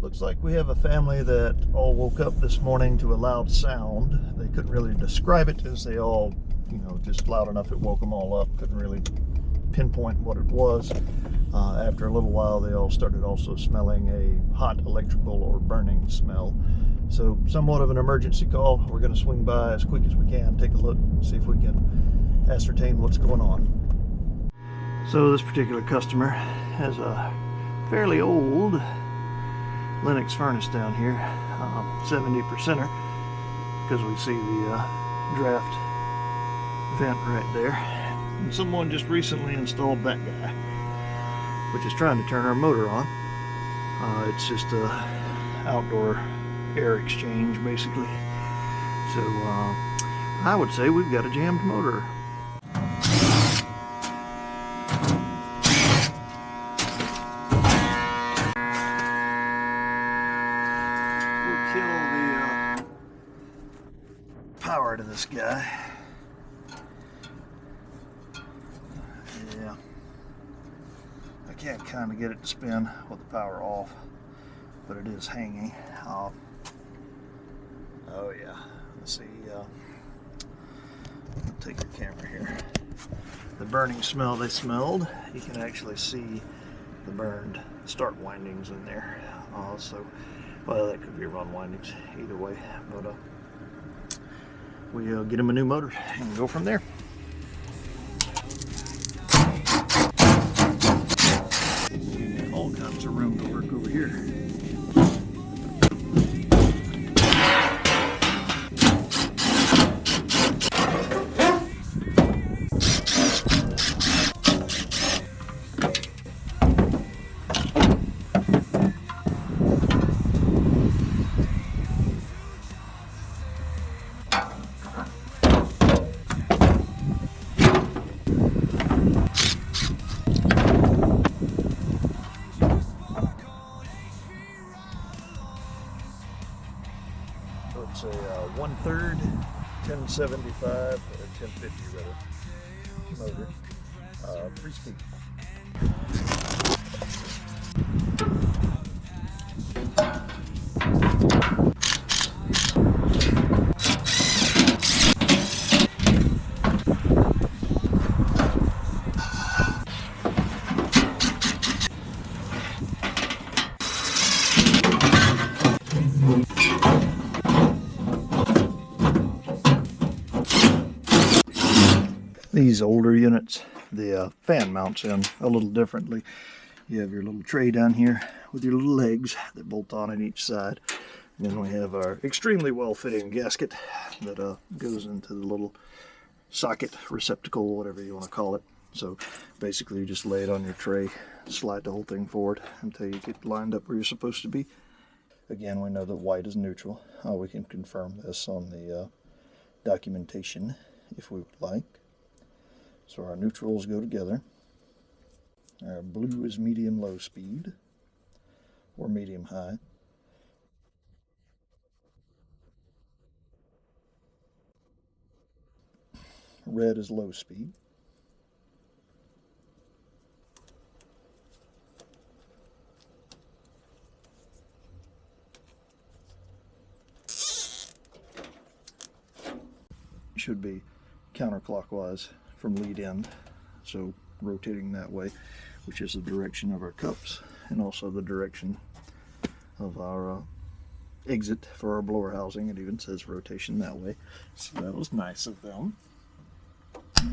Looks like we have a family that all woke up this morning to a loud sound. They couldn't really describe it as they all, just loud enough it woke them all up. Couldn't really pinpoint what it was. After a little while, they all started also smelling a hot electrical or burning smell. So somewhat of an emergency call. We're going to swing by as quick as we can, take a look, see if we can ascertain what's going on. So this particular customer has a fairly old Lennox furnace down here, 70%er, because we see the draft vent right there. And someone just recently installed that guy, which is trying to turn our motor on. It's just a outdoor air exchange, basically. So I would say we've got a jammed motor. We'll kill the power to this guy. Yeah, I can't kind of get it to spin with the power off, but it is hanging. Oh yeah, let's see, take your camera here. The burning smell they smelled, you can actually see the burned start windings in there. Well, that could be run windings, either way, but we'll get them a new motor and go from there. All kinds of room to work over here. It's a 1/3 1075 or 1050 rather motor, 3-speed. These older units, the fan mounts in a little differently. You have your little tray down here with your little legs that bolt on at each side. And then we have our extremely well-fitting gasket that goes into the little socket, receptacle, whatever you want to call it. So basically you just lay it on your tray, slide the whole thing forward until you get lined up where you're supposed to be. Again, we know that white is neutral. We can confirm this on the documentation if we would like. So our neutrals go together. Our blue is medium-low speed or medium-high. Red is low speed. Should be counterclockwise from lead end, so rotating that way, which is the direction of our cups and also the direction of our exit for our blower housing. It even says rotation that way, so that was nice of them. We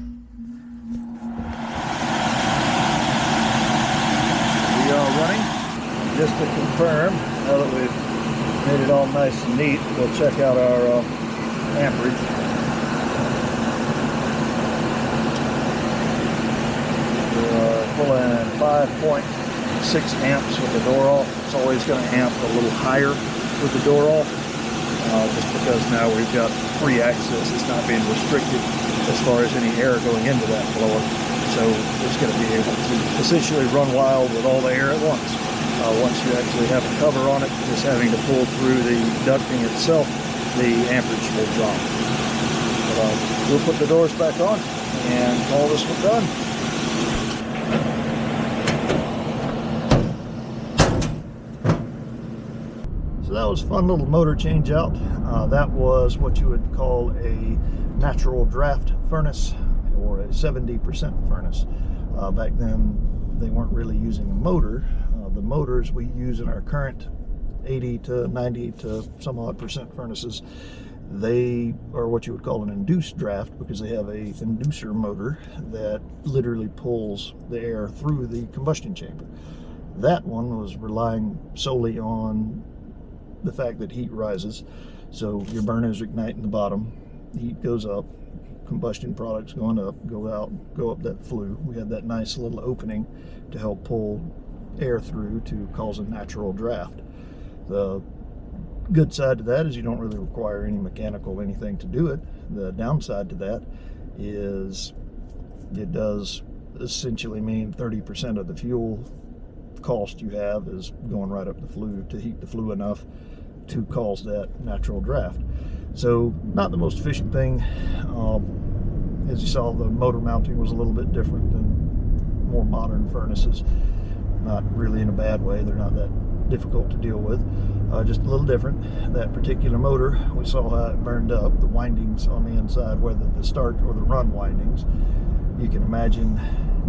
are running. Just to confirm, now that we've made it all nice and neat, we'll check out our amperage. Pulling 5.6 amps with the door off. It's always going to amp a little higher with the door off, just because now we've got free access. It's not being restricted as far as any air going into that blower. So it's going to be able to essentially run wild with all the air at once. Once you actually have a cover on it, just having to pull through the ducting itself, the amperage will drop. But, we'll put the doors back on and call this one done. So that was a fun little motor change out. That was what you would call a natural draft furnace, or a 70% furnace. Back then they weren't really using a motor. The motors we use in our current 80 to 90 to some odd percent furnaces, they are what you would call an induced draft, because they have a inducer motor that literally pulls the air through the combustion chamber. That one was relying solely on the fact that heat rises. So your burners ignite in the bottom, heat goes up, combustion products going up, go out, go up that flue. We had that nice little opening to help pull air through to cause a natural draft. The good side to that is you don't really require any mechanical anything to do it. The downside to that is it does essentially mean 30% of the fuel cost you have is going right up the flue to heat the flue enough to cause that natural draft. So not the most efficient thing. As you saw, the motor mounting was a little bit different than more modern furnaces. Not really in a bad way, they're not that difficult to deal with, just a little different. That particular motor, we saw how it burned up, the windings on the inside, whether the start or the run windings. You can imagine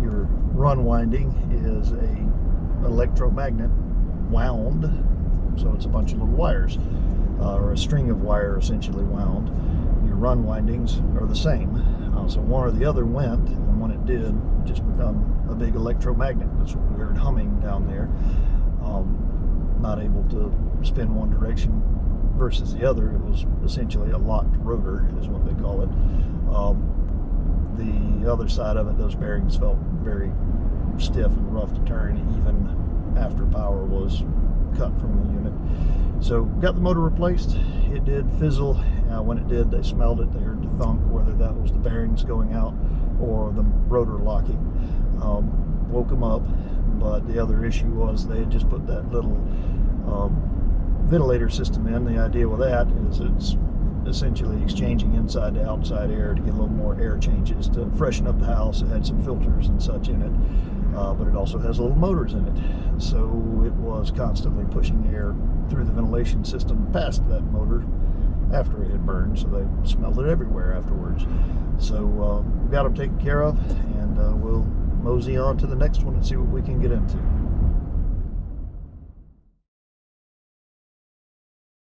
your run winding is a electromagnet wound, so it's a bunch of little wires, or a string of wire essentially wound. Your run windings are the same, so one or the other went, and when it did, it just become a big electromagnet. That's what we heard humming down there. Not able to spin one direction versus the other. It was essentially a locked rotor is what they call it. The other side of it, those bearings felt very stiff and rough to turn even after power was cut from the unit. So got the motor replaced. It did fizzle. When it did, they smelled it. They heard the thunk, whether that was the bearings going out or the rotor locking. Woke them up. But the other issue was they had just put that little ventilator system in. The idea with that is it's essentially exchanging inside to outside air to get a little more air changes to freshen up the house. It had some filters and such in it, but it also has little motors in it. So it was constantly pushing air through the ventilation system past that motor after it had burned, so they smelled it everywhere afterwards. So we got them taken care of, and we'll mosey on to the next one and see what we can get into.